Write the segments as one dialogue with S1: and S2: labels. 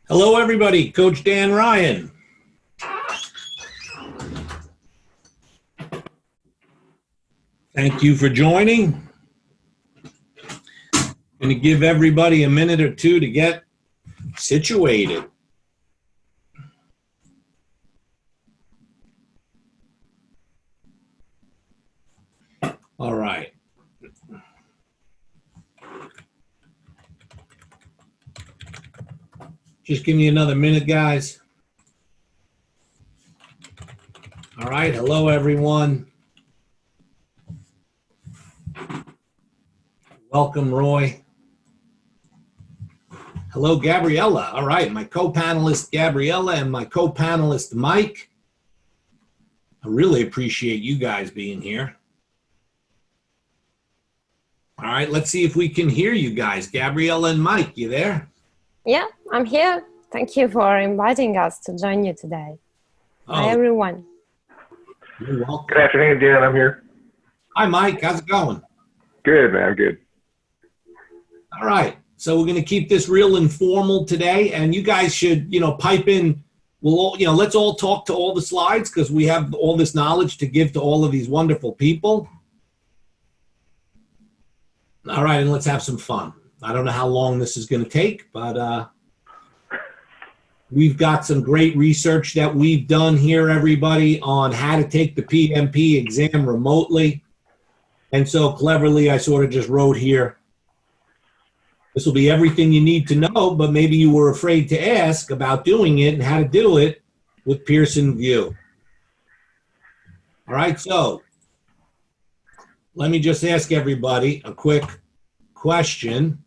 S1: Hello, everybody. Coach Dan Ryan. Thank you for joining. Going to give everybody a minute or two to get situated. All right. Just give me another minute, guys. All right. Hello, everyone. Welcome, Roy. Hello, Gabriella. All right. My co-panelist, Gabriella, and my co-panelist, Mike. I really appreciate you guys being here. All right. Let's see if we can hear you guys. Gabriella and Mike, you there?
S2: Yeah, I'm here. Thank you for inviting us to join you today. Hi, everyone.
S1: You're welcome.
S3: Good afternoon, Dan. I'm here.
S1: Hi, Mike. How's it going?
S3: Good, man. Good.
S1: All right. So we're going to keep this real informal today, and you guys should, pipe in. We'll all, let's all talk to all the slides because we have all this knowledge to give to all of these wonderful people. All right, and let's have some fun. I don't know how long this is going to take, but we've got some great research that we've done here, everybody, on how to take the PMP exam remotely. And so cleverly, I sort of just wrote here, this will be everything you need to know, but maybe you were afraid to ask about doing it and how to do it with Pearson VUE. All right, so let me just ask everybody a quick question.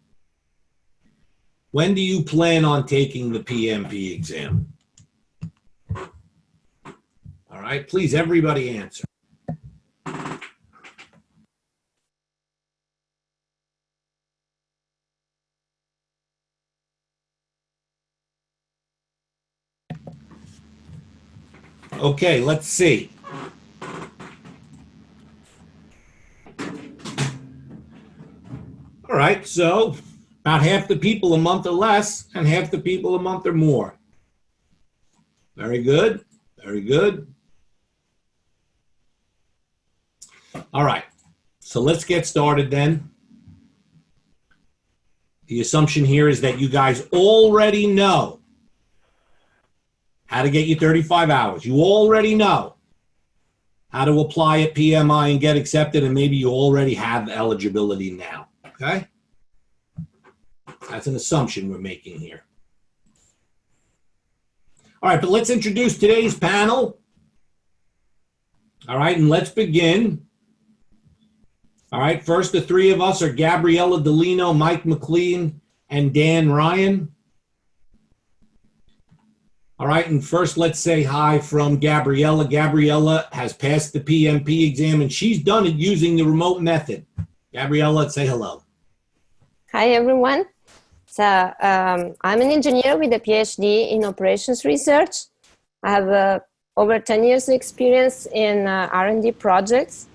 S1: When do you plan on taking the PMP exam? All right, please, everybody answer. Okay, let's see. All right, so about half the people a month or less, and half the people a month or more. Very good, very good. All right, so let's get started then. The assumption here is that you guys already know how to get your 35 hours. You already know how to apply at PMI and get accepted, and maybe you already have eligibility now, okay? That's an assumption we're making here. All right, but let's introduce today's panel. All right, and let's begin. All right, first the three of us are Gabriella Delino, Mike McLean, and Dan Ryan. All right, and first let's say hi from Gabriella. Gabriella has passed the PMP exam, and she's done it using the remote method. Gabriella, let's say hello.
S2: Hi, everyone. So I'm an engineer with a PhD in operations research. I have over 10 years of experience in R&D projects,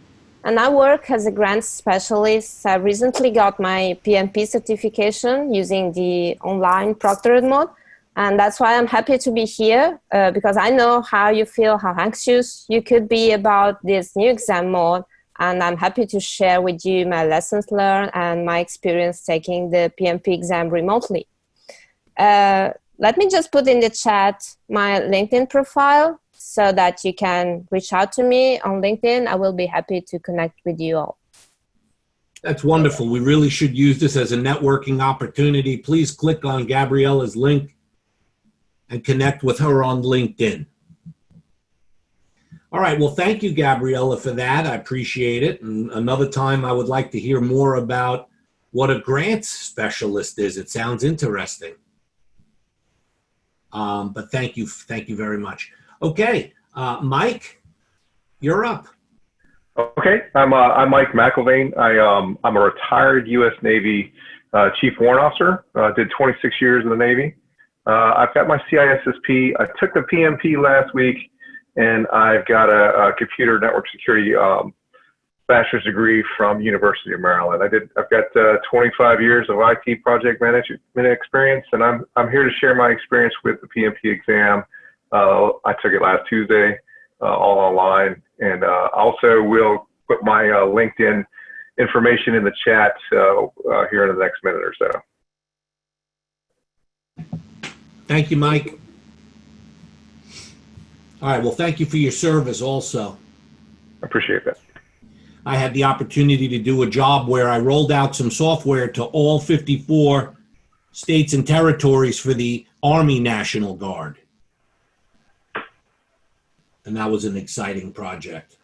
S2: and I work as a grants specialist. I recently got my PMP certification using the online proctored mode, and that's why I'm happy to be here because I know how you feel, how anxious you could be about this new exam mode. And I'm happy to share with you my lessons learned and my experience taking the PMP exam remotely. Let me just put in the chat my LinkedIn profile so that you can reach out to me on LinkedIn. I will be happy to connect with you all.
S1: That's wonderful. We really should use this as a networking opportunity. Please click on Gabriella's link and connect with her on LinkedIn. All right, well, thank you, Gabriella, for that. I appreciate it. And another time, I would like to hear more about what a grants specialist is. It sounds interesting. But thank you very much. Okay, Mike, you're up.
S3: Okay, I'm Mike McIlvain. I'm a retired U.S. Navy Chief Warrant Officer. Did 26 years in the Navy. I've got my CISSP. I took the PMP last week. And I've got a computer network security bachelor's degree from University of Maryland. I've got 25 years of IT project management experience, and I'm here to share my experience with the PMP exam. I took it last Tuesday, all online, and also will put my LinkedIn information in the chat here in the next minute or so.
S1: Thank you, Mike. All right, well, thank you for your service also.
S3: I appreciate that.
S1: I had the opportunity to do a job where I rolled out some software to all 54 states and territories for the Army National Guard. And that was an exciting project.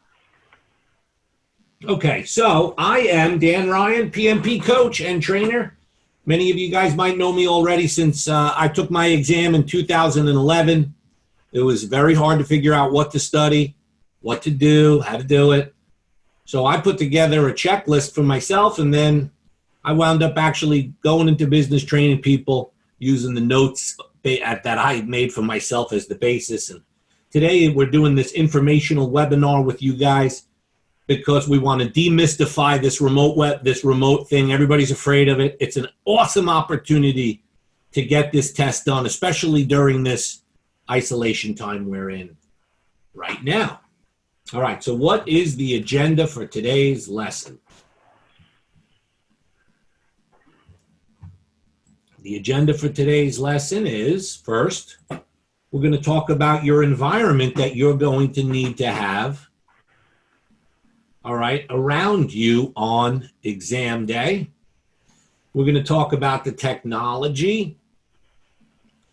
S1: Okay, so I am Dan Ryan, PMP coach and trainer. Many of you guys might know me already since I took my exam in 2011. It was very hard to figure out what to study, what to do, how to do it. So I put together a checklist for myself, and then I wound up actually going into business training people using the notes that I had made for myself as the basis. And today we're doing this informational webinar with you guys because we want to demystify this remote thing. Everybody's afraid of it. It's an awesome opportunity to get this test done, especially during this isolation time we're in right now. All right, so what is the agenda for today's lesson? The agenda for today's lesson is, first, we're going to talk about your environment that you're going to need to have, all right, around you on exam day. We're going to talk about the technology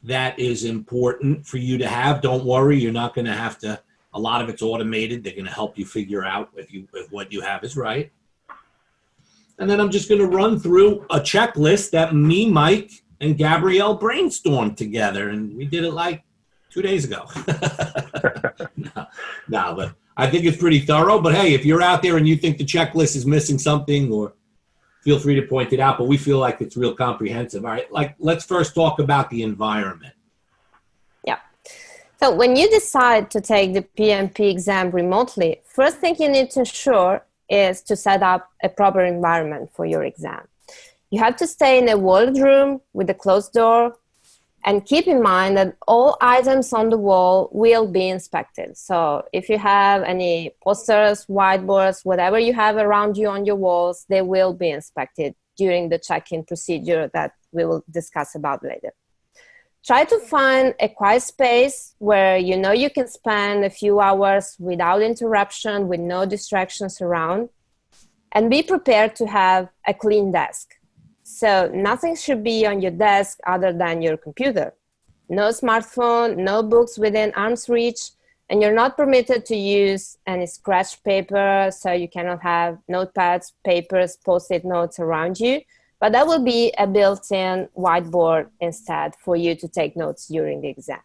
S1: that is important for you to have. Don't worry, you're not going to have to. A lot of it's automated. They're going to help you figure out if what you have is right. And then I'm just going to run through a checklist that me, Mike, and Gabrielle brainstormed together. And we did it like 2 days ago. No, but I think it's pretty thorough. But hey, if you're out there and you think the checklist is missing something, or feel free to point it out. But we feel like it's real comprehensive. All right, let's first talk about the environment.
S2: So when you decide to take the PMP exam remotely, first thing you need to ensure is to set up a proper environment for your exam. You have to stay in a walled room with a closed door, and keep in mind that all items on the wall will be inspected. So if you have any posters, whiteboards, whatever you have around you on your walls, they will be inspected during the check-in procedure that we will discuss about later. Try to find a quiet space where you know you can spend a few hours without interruption, with no distractions around, and be prepared to have a clean desk. So nothing should be on your desk other than your computer. No smartphone, no books within arm's reach, and you're not permitted to use any scratch paper, so you cannot have notepads, papers, post-it notes around you. But that will be a built-in whiteboard instead for you to take notes during the exam.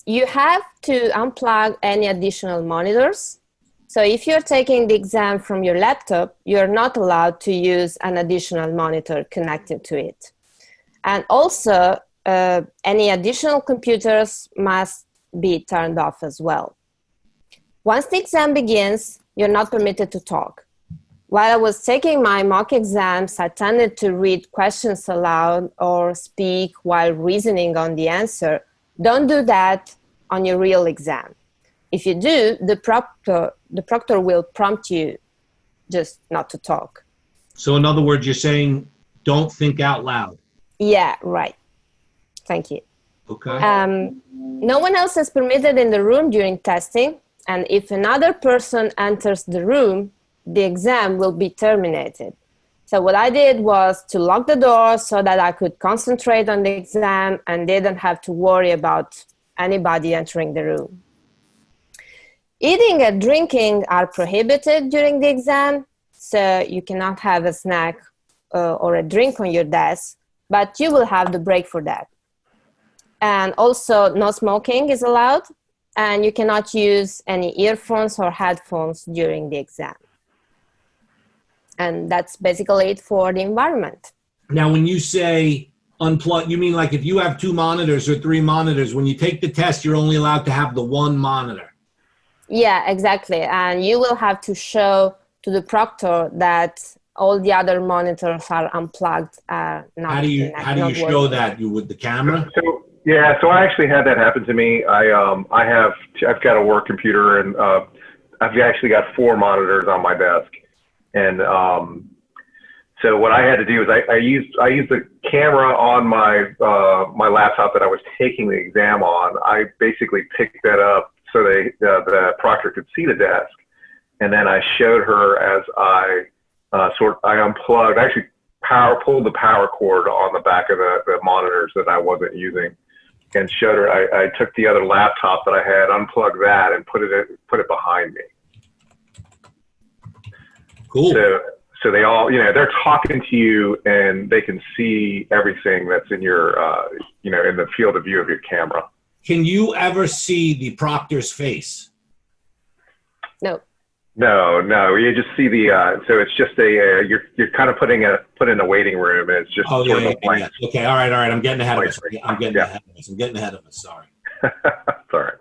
S2: You have to unplug any additional monitors. So if you're taking the exam from your laptop, you're not allowed to use an additional monitor connected to it. And also, any additional computers must be turned off as well. Once the exam begins, you're not permitted to talk. While I was taking my mock exams, I tended to read questions aloud or speak while reasoning on the answer. Don't do that on your real exam. If you do, the proctor will prompt you just not to talk.
S1: So in other words, you're saying don't think out loud.
S2: Yeah, right. Thank you.
S1: Okay.
S2: No one else is permitted in the room during testing. And if another person enters the room, the exam will be terminated. So what I did was to lock the door so that I could concentrate on the exam and didn't have to worry about anybody entering the room. Eating and drinking are prohibited during the exam, so you cannot have a snack or a drink on your desk, but you will have the break for that. And also, no smoking is allowed. And you cannot use any earphones or headphones during the exam. And that's basically it for the environment.
S1: Now, when you say unplug? You mean like if you have 2 monitors or 3 monitors, when you take the test, you're only allowed to have the 1 monitor?
S2: Yeah, exactly. And you will have to show to the proctor that all the other monitors are unplugged. Not,
S1: How do you show that? You with the camera?
S3: So yeah, so I actually had that happen to me. I've got a work computer, and I've actually got 4 monitors on my desk, and so what I had to do is I used the camera on my my laptop that I was taking the exam on. I basically picked that up so the proctor could see the desk, and then I showed her as I unplugged. I actually pulled the power cord on the back of the monitors that I wasn't using, and showed her. I took the other laptop that I had, unplugged that, and put it behind me.
S1: Cool.
S3: So they all, they're talking to you, and they can see everything that's in your, in the field of view of your camera.
S1: Can you ever see the proctor's face?
S2: No.
S3: No. You just see the. So it's just you're kind of put in a waiting room, and it's just sort of a blank.
S1: Yeah. Okay. All right. I'm getting ahead of us. I'm getting ahead of us. Sorry.
S3: Sorry.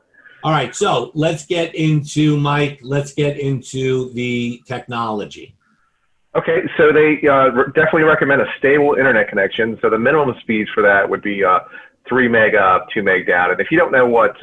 S1: All right. So let's get into the technology.
S3: Okay, so they definitely recommend a stable internet connection. So the minimum speeds for that would be 3 meg up, 2 meg down. And if you don't know what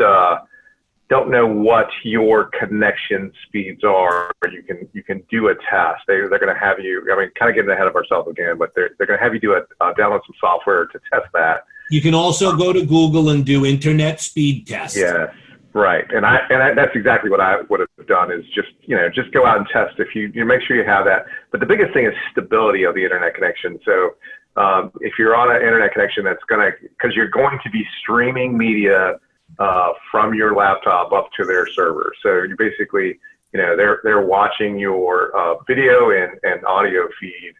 S3: your connection speeds are, you can do a test. They're going to have you. I mean, kind of getting ahead of ourselves again, but they're going to have you download some software to test that. You
S1: can also go to Google and do internet speed tests.
S3: Yes. Right, and that's exactly what I would have done, is just go out and test. If you make sure you have that. But the biggest thing is stability of the internet connection. So if you're on an internet connection because you're going to be streaming media from your laptop up to their server. So you basically, they're watching your video and audio feed,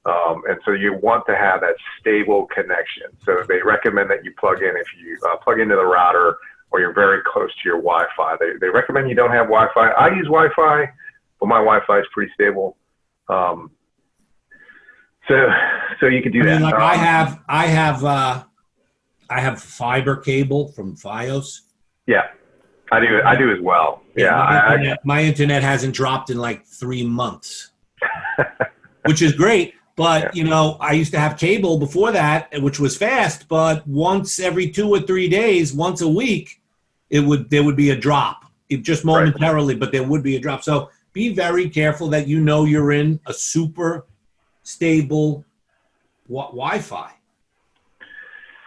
S3: and so you want to have that stable connection. So they recommend that you plug into the router, or you're very close to your Wi-Fi. They recommend you don't have Wi-Fi. I use Wi-Fi, but my Wi-Fi is pretty stable. So you can do that.
S1: Like I have fiber cable from FiOS.
S3: Yeah, I do as well. Yeah,
S1: my internet hasn't dropped in like 3 months, which is great. But I used to have cable before that, which was fast. But once every 2 or 3 days, once a week, there would be a drop. Just momentarily, but there would be a drop. So be very careful that you're in a super stable Wi-Fi.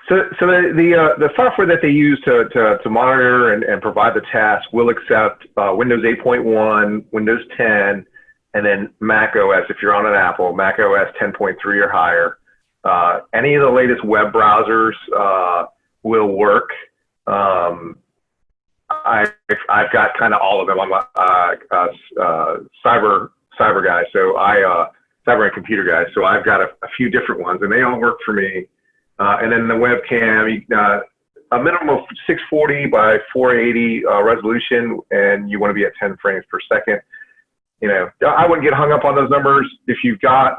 S3: So the software that they use to monitor and provide the task will accept Windows 8.1, Windows 10, and then Mac OS if you're on an Apple, Mac OS 10.3 or higher. Any of the latest web browsers will work. I've got kind of all of them. I'm a cyber guy, so cyber and computer guy. So I've got a few different ones, and they all work for me. And then the webcam, a minimum of 640 by 480 resolution, and you want to be at 10 frames per second. I wouldn't get hung up on those numbers. If you've got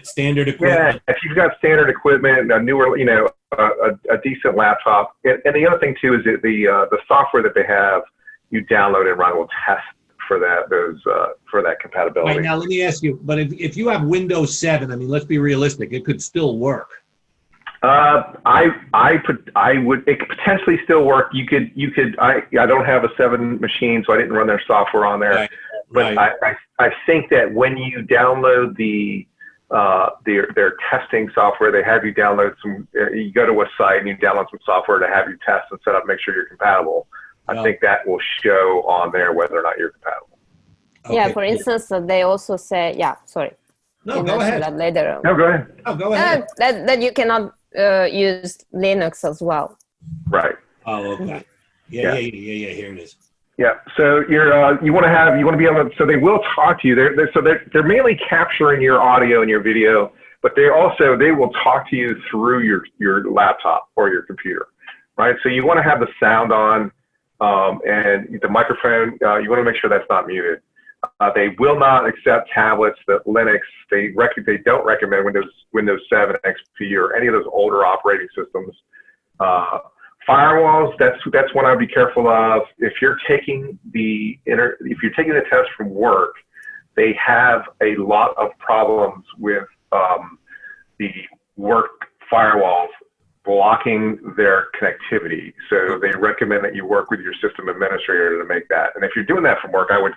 S3: standard equipment. Yeah, if you've got standard equipment, a newer, a decent laptop. And the other thing too is that the software that they have, you download and run will test for that compatibility.
S1: Right, now let me ask you, but if you have Windows 7, I mean, let's be realistic, it could still work.
S3: It could potentially still work. I don't have a 7 machine, so I didn't run their software on there. Right. But I think that when you download their testing software, they have you download you go to a site and you download some software to have you test and set up, make sure you're compatible. I think that will show on there whether or not you're compatible.
S2: Okay. Yeah, for instance, they also say, sorry.
S1: No, go ahead.
S2: That later.
S3: No, go ahead.
S1: Oh, go ahead.
S2: That you cannot use Linux as well.
S3: Right.
S1: Oh, okay. Yeah, here it is.
S3: Yeah, so you want to be able to, so they will talk to you. They're mainly capturing your audio and your video, but they will talk to you through your laptop or your computer, right? So you want to have the sound on, and the microphone, you want to make sure that's not muted. They will not accept tablets that Linux. They don't recommend Windows 7 XP or any of those older operating systems. Firewalls, that's one I'd be careful of. If you're taking the test from work, they have a lot of problems with the work firewalls blocking their connectivity. So they recommend that you work with your system administrator to make that. And if you're doing that from work, I would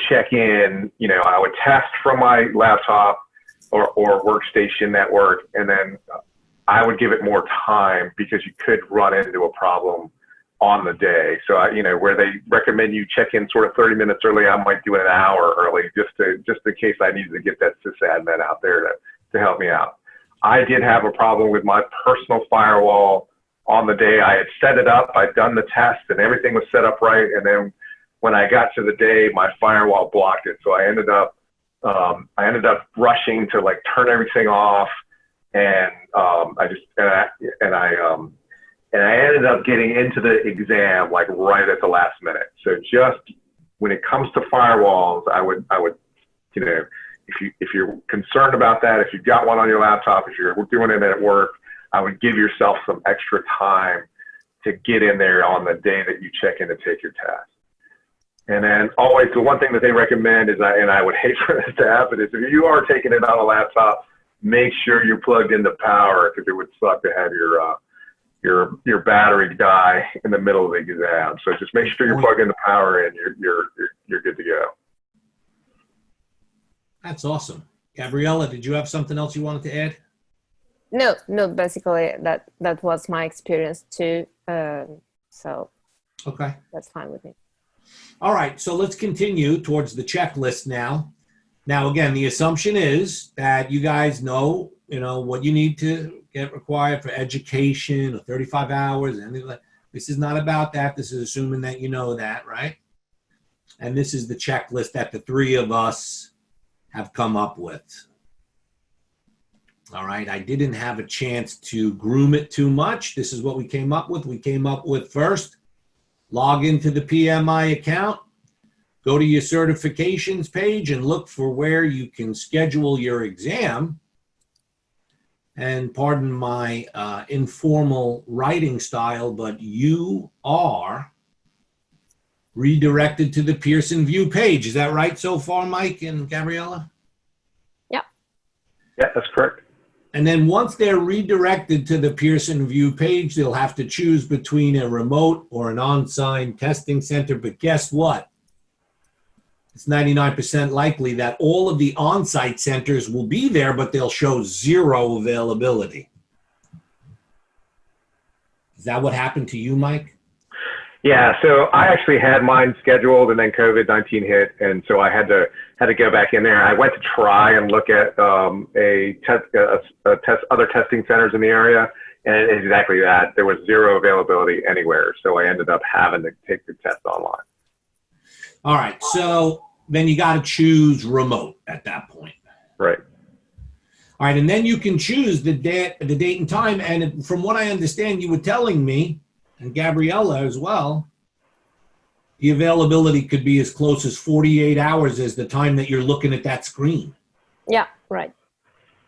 S3: check in, I would test from my laptop or workstation network, and then I would give it more time because you could run into a problem on the day. So, where they recommend you check in sort of 30 minutes early, I might do it an hour early just in case I needed to get that sysadmin out there to help me out. I did have a problem with my personal firewall on the day. I had set it up, I'd done the test, and everything was set up right. And then when I got to the day, my firewall blocked it. So I ended up rushing to turn everything off. And I ended up getting into the exam right at the last minute. So just when it comes to firewalls, I would if you're concerned about that, if you've got one on your laptop, if you're doing it at work, I would give yourself some extra time to get in there on the day that you check in to take your test. And then always the one thing that they recommend is, and I would hate for this to happen, is if you are taking it on a laptop, make sure you're plugged into power, because it would suck to have your battery die in the middle of the exam. So just make sure you're plugged into power and you're good to go.
S1: That's awesome. Gabriella, did you have something else you wanted to add?
S2: No, basically that was my experience too. So
S1: okay,
S2: that's fine with me.
S1: All right, so let's continue towards the checklist now. Now, again, the assumption is that you guys know, what you need to get required for education, or 35 hours, and this is not about that. This is assuming that you know that, right? And this is the checklist that the three of us have come up with. All right, I didn't have a chance to groom it too much. This is what we came up with. We came up with first, log into the PMI account, go to your certifications page and look for where you can schedule your exam. And pardon my informal writing style, but you are redirected to the Pearson VUE page. Is that right so far, Mike and Gabriella?
S2: Yeah.
S3: Yeah, that's correct.
S1: And then once they're redirected to the Pearson VUE page, they'll have to choose between a remote or an on-site testing center. But guess what? It's 99% likely that all of the on-site centers will be there, but they'll show zero availability. Is that what happened to you, Mike?
S3: Yeah, so I actually had mine scheduled, and then COVID-19 hit, and so I had to go back in there. I went to try and look at other testing centers in the area, and exactly that. There was zero availability anywhere, so I ended up having to take the test online.
S1: All right, so then you got to choose remote at that point.
S3: Right.
S1: All right, and then you can choose the date and time. And from what I understand, you were telling me, and Gabriella as well, the availability could be as close as 48 hours as the time that you're looking at that screen.
S2: Yeah, right.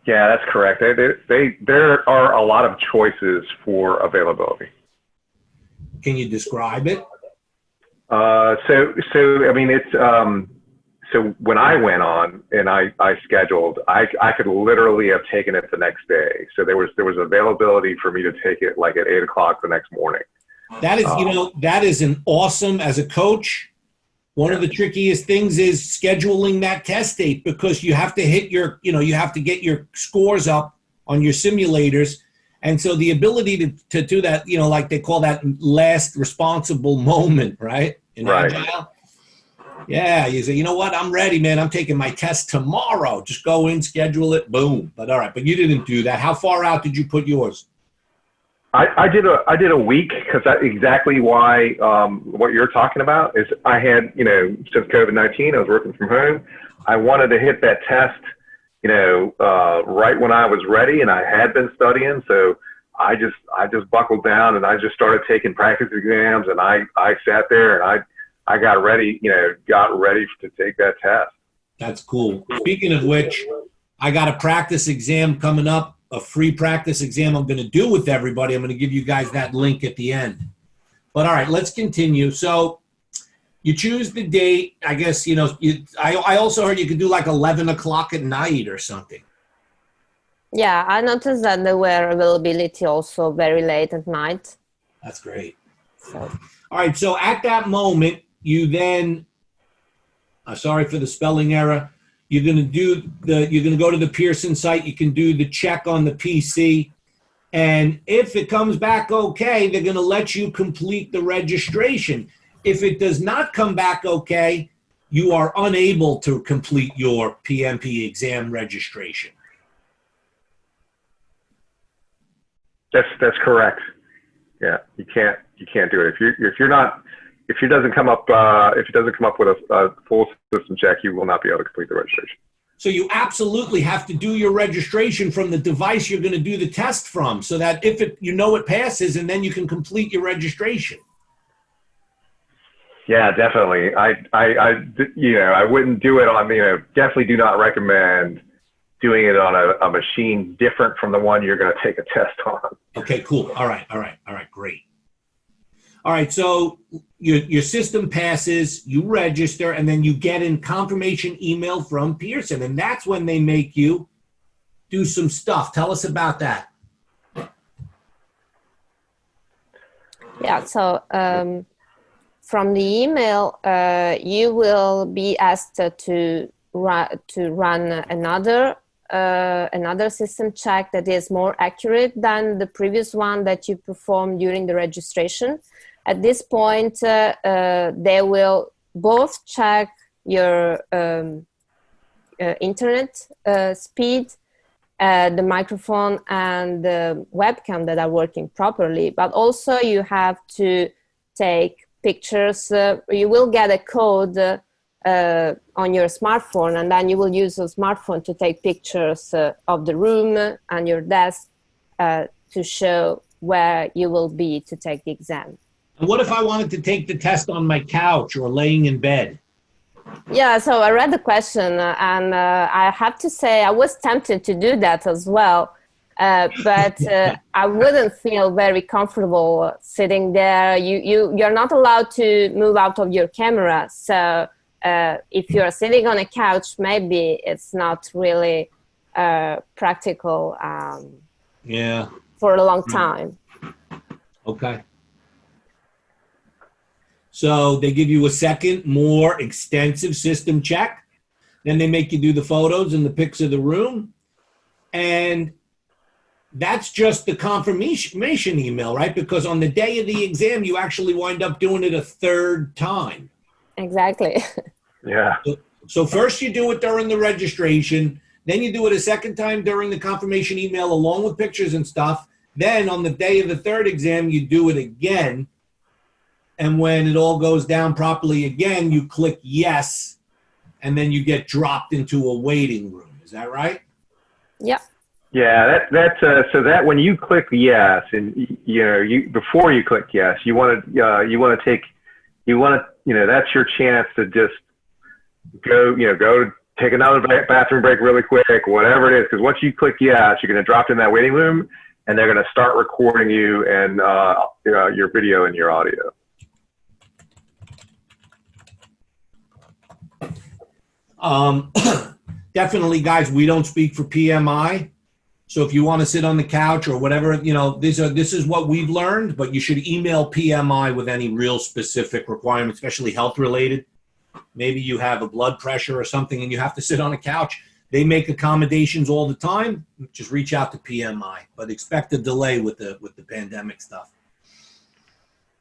S3: Yeah, that's correct. There are a lot of choices for availability.
S1: Can you describe it?
S3: So I mean, it's so when I went on and I scheduled, I could literally have taken it the next day. So there was availability for me to take it like at 8 o'clock the next morning.
S1: That is, that is an awesome, as a coach, one of the trickiest things is scheduling that test date, because you have to hit your, you have to get your scores up on your simulators. And so the ability to do that, like they call that last responsible moment, right? In
S3: right.
S1: Agile. Yeah, you say, you know what, I'm ready, man. I'm taking my test tomorrow. Just go in, schedule it, boom. But all right, but you didn't do that. How far out did you put yours?
S3: I did a week, because that's exactly why what you're talking about is I had, since COVID-19, I was working from home. I wanted to hit that test, right when I was ready, and I had been studying. So I just buckled down and I just started taking practice exams, and I sat there and I got ready, got ready to take that test.
S1: That's cool. Speaking of which, I got a practice exam coming up, a free practice exam I'm going to do with everybody. I'm going to give you guys that link at the end. But all right, let's continue. So you choose the date. I guess, I also heard you could do like 11 o'clock at night or something.
S2: Yeah, I noticed that there were availability also very late at night.
S1: That's great.
S2: So.
S1: All right, so at that moment, you then, sorry for the spelling error, you're going to go to the Pearson site, you can do the check on the PC, and if it comes back okay, they're going to let you complete the registration. If it does not come back okay, you are unable to complete your PMP exam registration.
S3: That's correct. Yeah, you can't do it if it doesn't come up with a full system check, you will not be able to complete the registration.
S1: So you absolutely have to do your registration from the device you're going to do the test from, so that if it passes, and then you can complete your registration.
S3: Yeah, definitely. I wouldn't do it on, definitely do not recommend doing it on a machine different from the one you're going to take a test on.
S1: Okay, cool. All right, great. All right, so your system passes, you register, and then you get in confirmation email from Pearson, and that's when they make you do some stuff. Tell us about that.
S2: Yeah, so from the email, you will be asked to run another system check that is more accurate than the previous one that you performed during the registration. At this point, they will both check your internet speed, the microphone and the webcam that are working properly, but also you have to take pictures. You will get a code on your smartphone, and then you will use your smartphone to take pictures of the room and your desk to show where you will be to take the exam.
S1: And what if I wanted to take the test on my couch or laying in bed?
S2: Yeah, so I read the question and I have to say I was tempted to do that as well, but I wouldn't feel very comfortable sitting there. You're not allowed to move out of your camera, so if you're sitting on a couch, maybe it's not really practical for a long time.
S1: Okay. So they give you a second, more extensive system check. Then they make you do the photos and the pics of the room. And that's just the confirmation email, right? Because on the day of the exam, you actually wind up doing it a third time.
S2: Exactly.
S3: Yeah.
S1: So first you do it during the registration, then you do it a second time during the confirmation email along with pictures and stuff. Then on the day of the third exam, you do it again. And when it all goes down properly again, you click yes, and then you get dropped into a waiting room. Is that right?
S2: Yep.
S3: Yeah, so that when you click yes, and before you click yes, that's your chance to just go take another bathroom break really quick, whatever it is. Because once you click yes, you're going to drop in that waiting room, and they're going to start recording you and your video and your audio.
S1: Definitely, guys, we don't speak for PMI. So if you want to sit on the couch or whatever, this is what we've learned, but you should email PMI with any real specific requirements, especially health related. Maybe you have a blood pressure or something and you have to sit on a couch. They make accommodations all the time. Just reach out to PMI, but expect a delay with the pandemic stuff.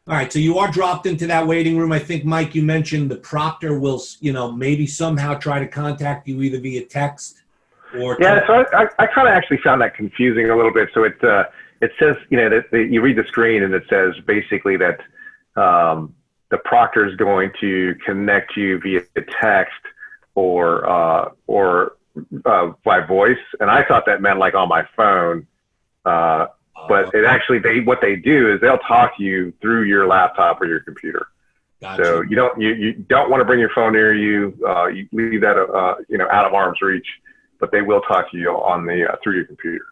S1: All right, so you are dropped into that waiting room. I think, Mike, you mentioned the proctor will, maybe somehow try to contact you either via text or.
S3: Yeah, so I kind of actually found that confusing a little bit. So it says, that you read the screen and it says basically that the proctor is going to connect you via text or by voice, and I thought that meant like on my phone. But it actually, what they do is they'll talk to you through your laptop or your computer.
S1: Gotcha.
S3: So you don't want to bring your phone near you. You leave that out of arm's reach, but they will talk to you on the through your computer.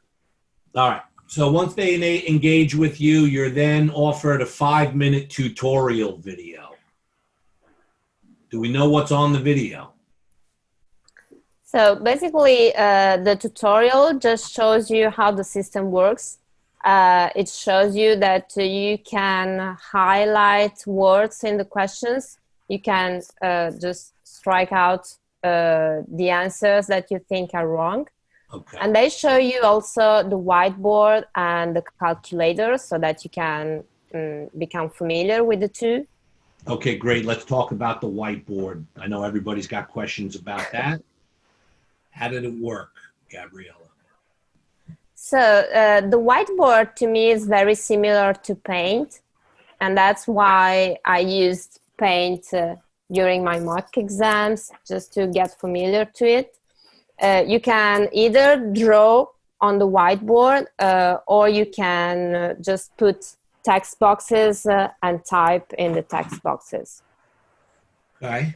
S1: All right. So once they engage with you, you're then offered a 5-minute tutorial video. Do we know what's on the video?
S2: So basically, the tutorial just shows you how the system works. It shows you that you can highlight words in the questions. You can just strike out the answers that you think are wrong.
S1: Okay.
S2: And they show you also the whiteboard and the calculator so that you can become familiar with the two.
S1: Okay, great. Let's talk about the whiteboard. I know everybody's got questions about that. How did it work, Gabriella?
S2: So the whiteboard to me is very similar to Paint. And that's why I used Paint during my mock exams, just to get familiar to it. You can either draw on the whiteboard or you can just put text boxes and type in the text boxes.
S1: Okay.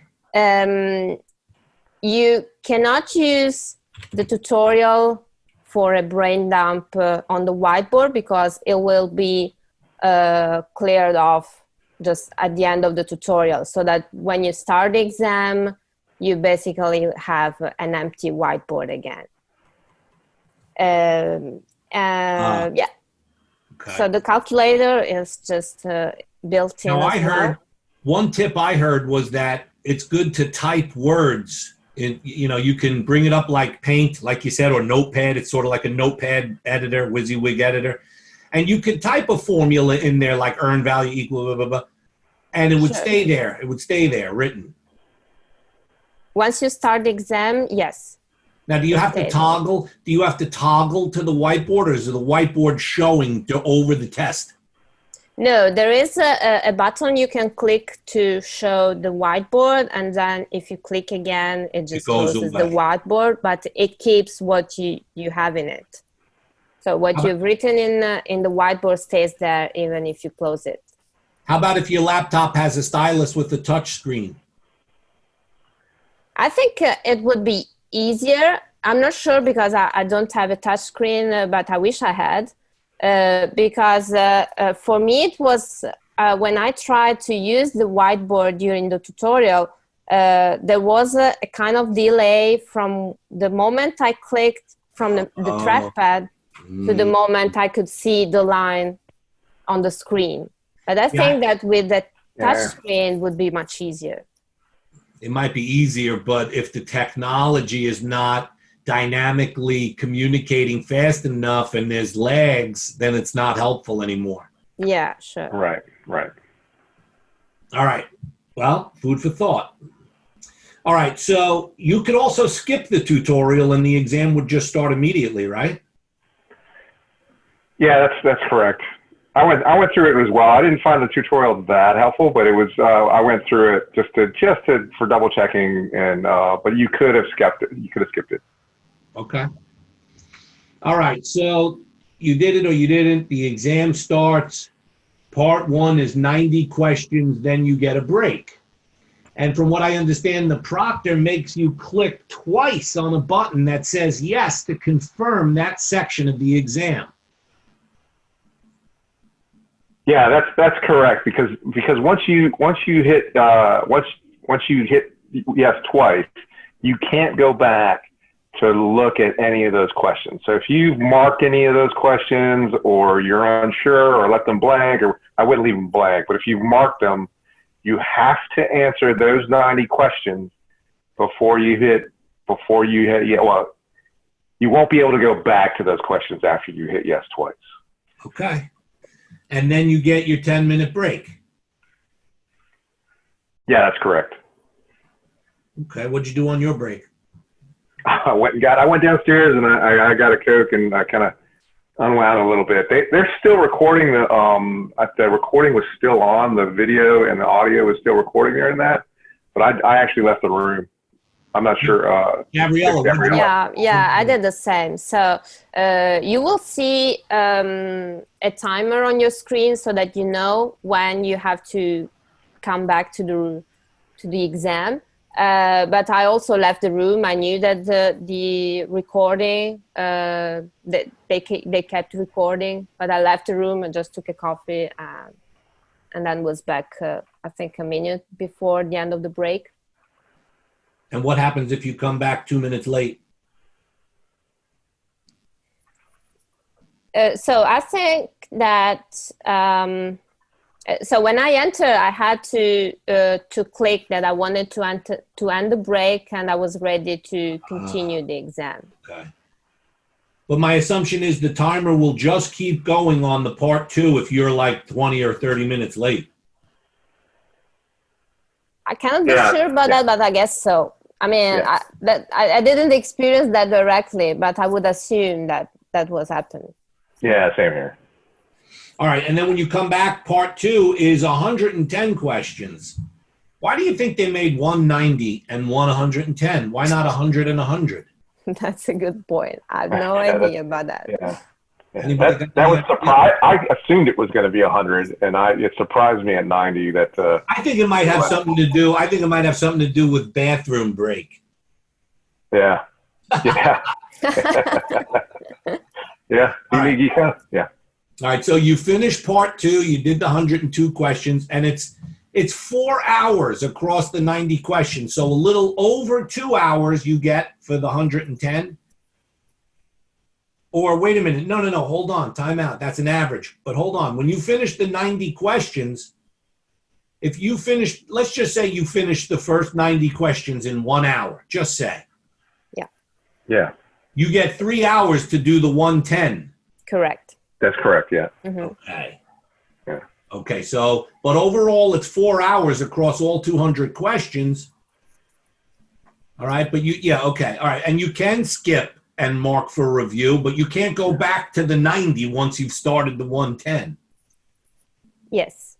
S2: You cannot use the tutorial for a brain dump on the whiteboard because it will be cleared off just at the end of the tutorial, so that when you start the exam, you basically have an empty whiteboard again. Yeah.
S1: Okay.
S2: So the calculator is just built in.
S1: Now one tip I heard was that it's good to type words. You can bring it up like Paint, like you said, or Notepad. It's sort of like a Notepad editor, WYSIWYG editor. And you could type a formula in there like earn value equal blah, blah, blah, and it would stay there. It would stay there written.
S2: Once you start the exam, yes.
S1: Now, do you have to toggle? Do you have to toggle to the whiteboard, or is the whiteboard showing over the test?
S2: No, there is a button you can click to show the whiteboard, and then if you click again, it just closes the whiteboard, but it keeps what you have in it. So what you've written in the whiteboard stays there even if you close it.
S1: How about if your laptop has a stylus with a touch screen?
S2: I think it would be easier. I'm not sure because I don't have a touch screen, but I wish I had. Because for me it was when I tried to use the whiteboard during the tutorial, there was a kind of delay from the moment I clicked from the trackpad to the moment I could see the line on the screen. But I think that with the touch screen would be much easier.
S1: It might be easier, but if the technology is not dynamically communicating fast enough and there's lags, then it's not helpful anymore.
S2: Yeah, sure.
S3: Right.
S1: All right. Well, food for thought. All right. So you could also skip the tutorial and the exam would just start immediately, right?
S3: Yeah, that's correct. I went through it as well. I didn't find the tutorial that helpful, but it was I went through it just for double checking, and but you could have skipped it. You could have skipped it.
S1: Okay. All right. So you did it or you didn't. The exam starts. Part 1 is 90 questions. Then you get a break. And from what I understand, the proctor makes you click twice on a button that says yes to confirm that section of the exam.
S3: Yeah, that's correct, because once you hit yes twice, you can't go back to look at any of those questions. So if you've marked any of those questions, or you're unsure, or left them blank, or I wouldn't leave them blank, but if you've marked them, you have to answer those 90 questions before you hit yeah. Well, you won't be able to go back to those questions after you hit yes twice.
S1: Okay. And then you get your 10-minute break.
S3: Yeah, that's correct.
S1: Okay, what'd you do on your break?
S3: I went downstairs and I got a Coke and I kind of unwound a little bit. They're still recording the recording was still on, the video and the audio was still recording there in that, but I actually left the room. I'm not sure.
S1: Gabriella.
S2: Yeah, I did the same. So you will see a timer on your screen so that you know when you have to come back to the exam. But I also left the room. I knew that the recording, they kept recording, but I left the room and just took a coffee and then was back, I think, a minute before the end of the break.
S1: And what happens if you come back 2 minutes late?
S2: So I think that, so when I entered, I had to click that I wanted to end the break, and I was ready to continue the exam.
S1: Okay. But my assumption is the timer will just keep going on the part 2 if you're like 20 or 30 minutes late.
S2: I cannot be sure about that, but I guess so. I mean, I didn't experience that directly, but I would assume that was happening.
S3: Yeah, same here.
S1: All right, and then when you come back, part 2 is 110 questions. Why do you think they made 190 and 110? Why not 100 and 100?
S2: That's a good point. I have no idea about that.
S3: Yeah. That was surprised. I assumed it was going to be 100, and it surprised me at 90 that.
S1: I think it might have something to do. I think it might have something to do with bathroom break.
S3: Yeah. Yeah. Yeah. Yeah.
S1: All right. So you finished part 2. You did the 102 questions, and it's 4 hours across the 90 questions. So a little over 2 hours you get for the 110. Or wait a minute. No. Hold on. Time out. That's an average. But hold on. When you finish the 90 questions, if you finish, let's just say you finished the first 90 questions in 1 hour. Just say.
S2: Yeah.
S3: Yeah.
S1: You get 3 hours to do the 110.
S2: Correct.
S3: That's correct. Yeah.
S2: Mm-hmm.
S1: Okay.
S3: Yeah.
S1: Okay. So, but overall, it's 4 hours across all 200 questions. All right. But okay. All right. And you can skip and mark for review, but you can't go back to the 90 once you've started the 110.
S2: Yes.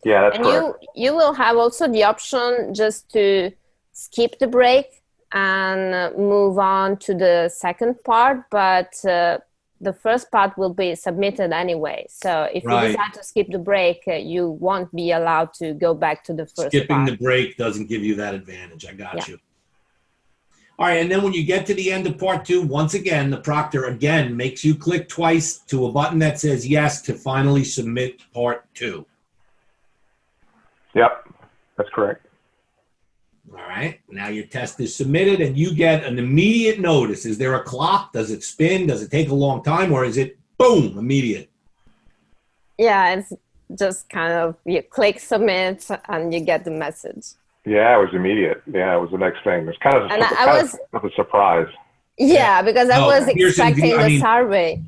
S3: Yeah, that's
S2: and
S3: correct.
S2: You will have also the option just to skip the break and move on to the second part, but the first part will be submitted anyway. So if you decide to skip the break, you won't be allowed to go back to the first part.
S1: Skipping the break doesn't give you that advantage. I got you. All right, and then when you get to the end of part 2, once again, the proctor again makes you click twice to a button that says yes to finally submit part 2.
S3: Yep, that's correct.
S1: All right, now your test is submitted and you get an immediate notice. Is there a clock? Does it spin? Does it take a long time? Or is it boom, immediate?
S2: Yeah, it's just kind of, you click submit and you get the message.
S3: Yeah, it was immediate. Yeah, it was the next thing. It was kind of a surprise.
S2: Yeah, because I was expecting the survey.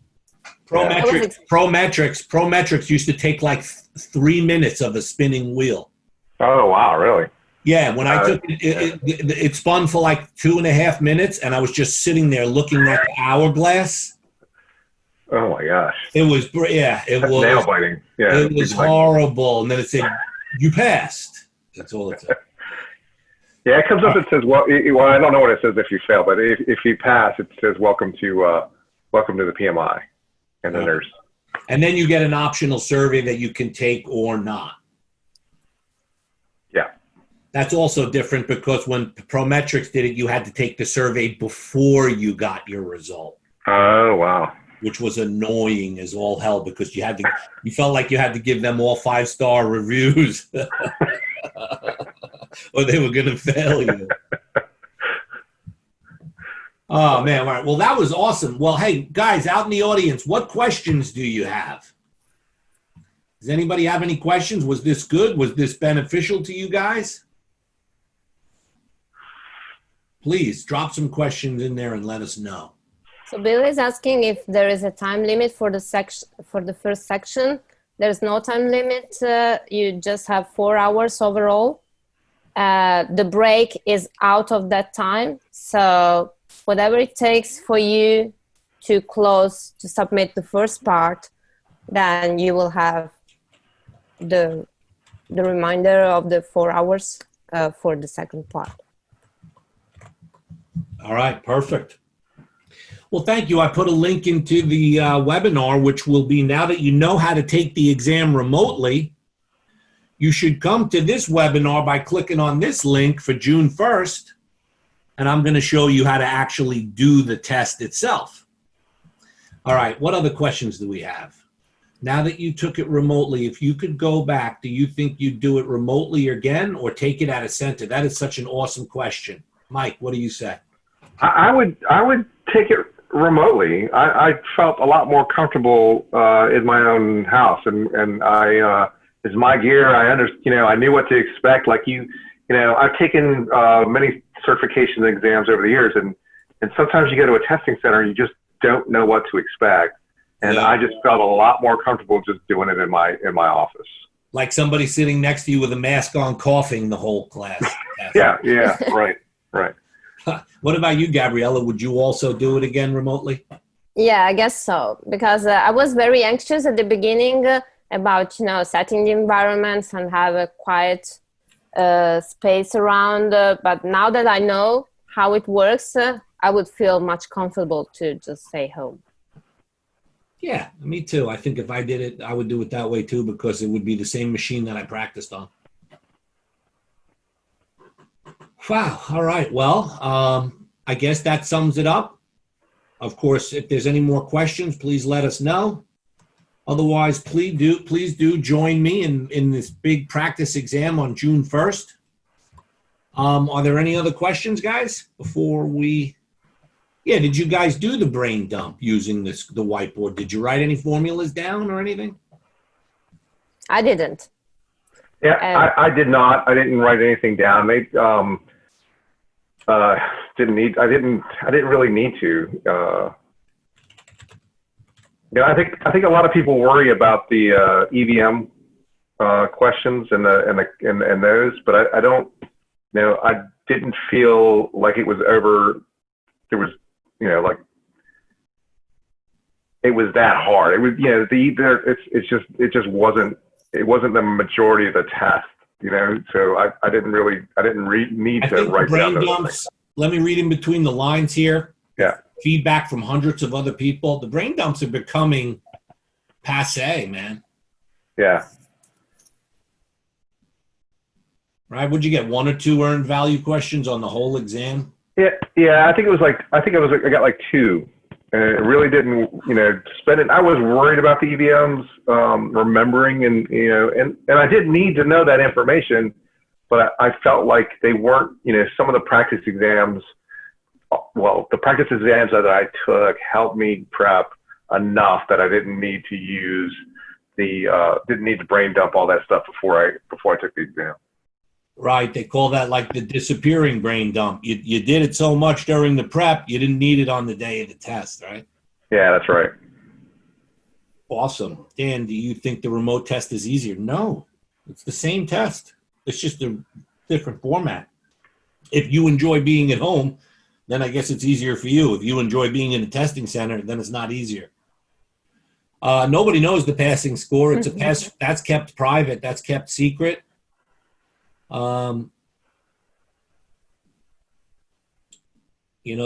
S1: Prometrics used to take like 3 minutes of a spinning wheel.
S3: Oh, wow, really?
S1: Yeah, when I took it spun for like 2.5 minutes, and I was just sitting there looking at the hourglass.
S3: Oh my gosh!
S1: It was it was
S3: nail biting. Yeah,
S1: it was horrible. And then it said, "You passed." That's all it said.
S3: Yeah, it comes up. It says, "Well, I don't know what it says if you fail, but if you pass, it says, welcome to the PMI." And then
S1: and then you get an optional survey that you can take or not.
S3: Yeah.
S1: That's also different because when Prometrics did it, you had to take the survey before you got your result.
S3: Oh, wow.
S1: Which was annoying as all hell because you felt like you had to give them all 5-star reviews or they were going to fail you. Oh, man. All right. Well, that was awesome. Well, hey, guys, out in the audience, what questions do you have? Does anybody have any questions? Was this good? Was this beneficial to you guys? Please drop some questions in there and let us know.
S2: So Bill is asking if there is a time limit for the first section. There's no time limit. You just have 4 hours overall. The break is out of that time. So whatever it takes for you to submit the first part, then you will have the reminder of the 4 hours for the second part.
S1: All right, perfect. Well, thank you. I put a link into the webinar, which will be, now that you know how to take the exam remotely, you should come to this webinar by clicking on this link for June 1st, and I'm going to show you how to actually do the test itself. All right, what other questions do we have? Now that you took it remotely, if you could go back, do you think you'd do it remotely again or take it at a center? That is such an awesome question. Mike, what do you say?
S3: I would take it remotely. I felt a lot more comfortable in my own house, and I it's my gear. I I knew what to expect. Like I've taken many certification exams over the years, and sometimes you go to a testing center and you just don't know what to expect. And
S1: Yeah.
S3: I just felt a lot more comfortable just doing it in my office.
S1: Like somebody sitting next to you with a mask on, coughing the whole class.
S3: Yeah, right.
S1: What about you, Gabriella? Would you also do it again remotely?
S2: Yeah, I guess so. Because I was very anxious at the beginning about, setting the environments and have a quiet space around. But now that I know how it works, I would feel much comfortable to just stay home.
S1: Yeah, me too. I think if I did it, I would do it that way too, because it would be the same machine that I practiced on. Wow. All right. Well, I guess that sums it up. Of course, if there's any more questions, please let us know. Otherwise, please do join me in this big practice exam on June 1st. Are there any other questions, guys, before we... Yeah, did you guys do the brain dump using the whiteboard? Did you write any formulas down or anything?
S2: I didn't.
S3: Yeah, I did not. I didn't write anything down. They didn't need. I didn't really need to. I think a lot of people worry about the EDM questions and those, but I don't. I didn't feel like it was over. There was. It was that hard. It was, it just wasn't the majority of the test, so I didn't need to write down those things.
S1: Let me read in between the lines here.
S3: Yeah.
S1: Feedback from hundreds of other people. The brain dumps are becoming passe, man.
S3: Yeah.
S1: Right. Would you get 1 or 2 earned value questions on the whole exam?
S3: Yeah. I got like 2. And it really didn't, spend it. I was worried about the EVMs, remembering and I didn't need to know that information, but I felt like they weren't, some of the practice exams, the practice exams that I took helped me prep enough that I didn't need to use didn't need to brain dump all that stuff before I took the exam.
S1: Right. They call that like the disappearing brain dump. You did it so much during the prep, you didn't need it on the day of the test, right?
S3: Yeah, that's right.
S1: Awesome. Dan, do you think the remote test is easier? No, it's the same test. It's just a different format. If you enjoy being at home, then I guess it's easier for you. If you enjoy being in a testing center, then it's not easier. Nobody knows the passing score. It's a pass that's kept private. That's kept secret.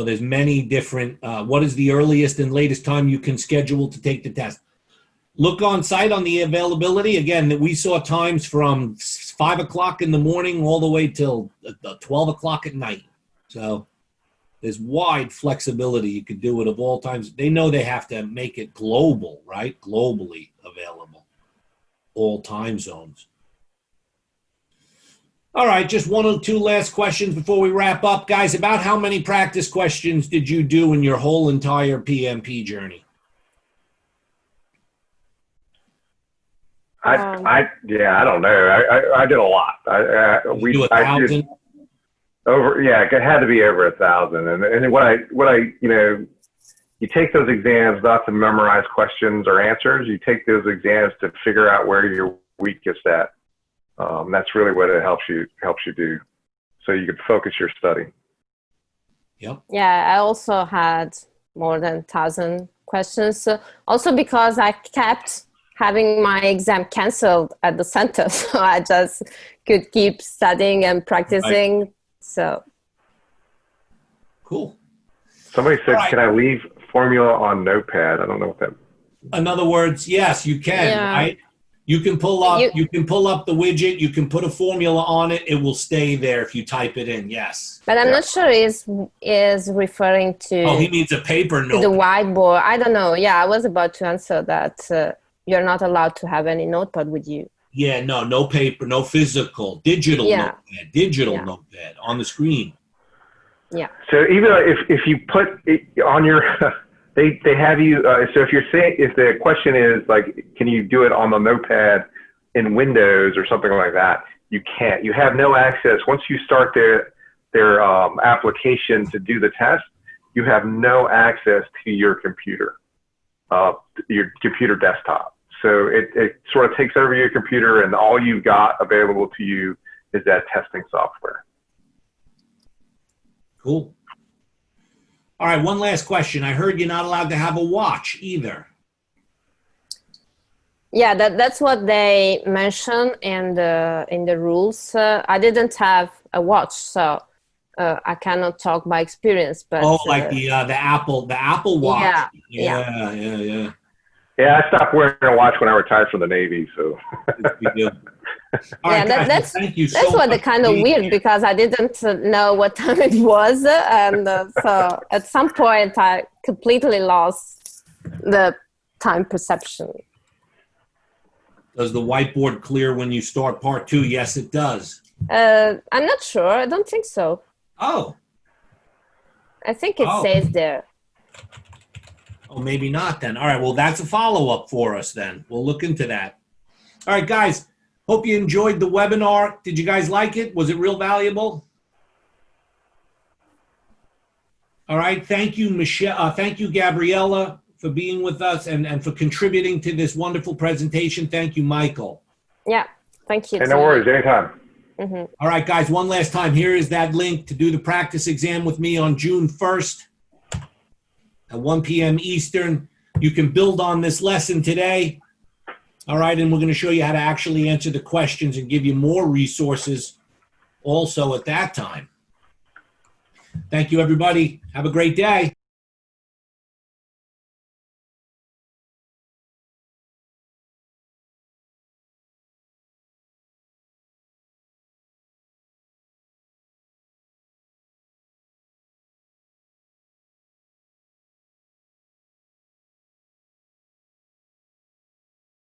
S1: There's many different, what is the earliest and latest time you can schedule to take the test? Look on site on the availability. Again, that we saw times from 5 o'clock in the morning all the way till 12 o'clock at night. So there's wide flexibility. You could do it of all times. They know they have to make it global, right? Globally available, all time zones. All right, just 1 or 2 last questions before we wrap up. Guys, about how many practice questions did you do in your whole entire PMP journey?
S3: I don't know. I did a lot. I did
S1: 1,000?
S3: It had to be over 1,000. And what you take those exams not to memorize questions or answers. You take those exams to figure out where you're weakest at. That's really what it helps you do, so you can focus your study.
S1: Yep.
S2: Yeah, I also had more than 1,000 questions. Also because I kept having my exam canceled at the center, so I just could keep studying and practicing. Right. So
S1: cool.
S3: Somebody said, "Can I leave formula on Notepad?" I don't know what that.
S1: In other words, yes, you can.
S2: Yeah.
S1: Right? You can pull up the widget, you can put a formula on it, it will stay there if you type it in, yes.
S2: But I'm not sure is referring to
S1: Oh, he needs a paper
S2: to the
S1: notebook.
S2: whiteboard. I don't know. Yeah, I was about to answer that you're not allowed to have any notepad with you.
S1: Yeah, no paper, no physical, digital notepad on the screen.
S2: Yeah.
S3: So even if you put it on your, they have you. So if you're saying, if the question is like, can you do it on the notepad in Windows or something like that? You can't. You have no access once you start their application to do the test. You have no access to your computer desktop. So it sort of takes over your computer, and all you've got available to you is that testing software.
S1: Cool. All right, one last question. I heard you're not allowed to have a watch either.
S2: Yeah, that's what they mentioned in the rules. I didn't have a watch, so I cannot talk by experience. But
S1: like the Apple Watch.
S2: Yeah.
S3: Yeah, I stopped wearing a watch when I retired from the Navy. So.
S1: All right, guys,
S2: that's
S1: thank you so
S2: that's what
S1: much.
S2: kind of weird because I didn't know what time it was, and so at some point I completely lost the time perception.
S1: Does the whiteboard clear when you start part 2? Yes, it does.
S2: I'm not sure. I don't think so.
S1: Oh.
S2: I think it says there.
S1: Oh, maybe not then. All right, well, that's a follow-up for us then. We'll look into that. All right, guys, hope you enjoyed the webinar. Did you guys like it? Was it real valuable? All right, thank you, Michelle. Thank you, Gabriella, for being with us and for contributing to this wonderful presentation. Thank you, Michael.
S2: Yeah, thank you.
S3: Hey, no worries, anytime.
S2: Mm-hmm.
S1: All right, guys, one last time. Here is that link to do the practice exam with me on June 1st at 1 p.m. Eastern. You can build on this lesson today. All right, and we're going to show you how to actually answer the questions and give you more resources also at that time. Thank you, everybody. Have a great day.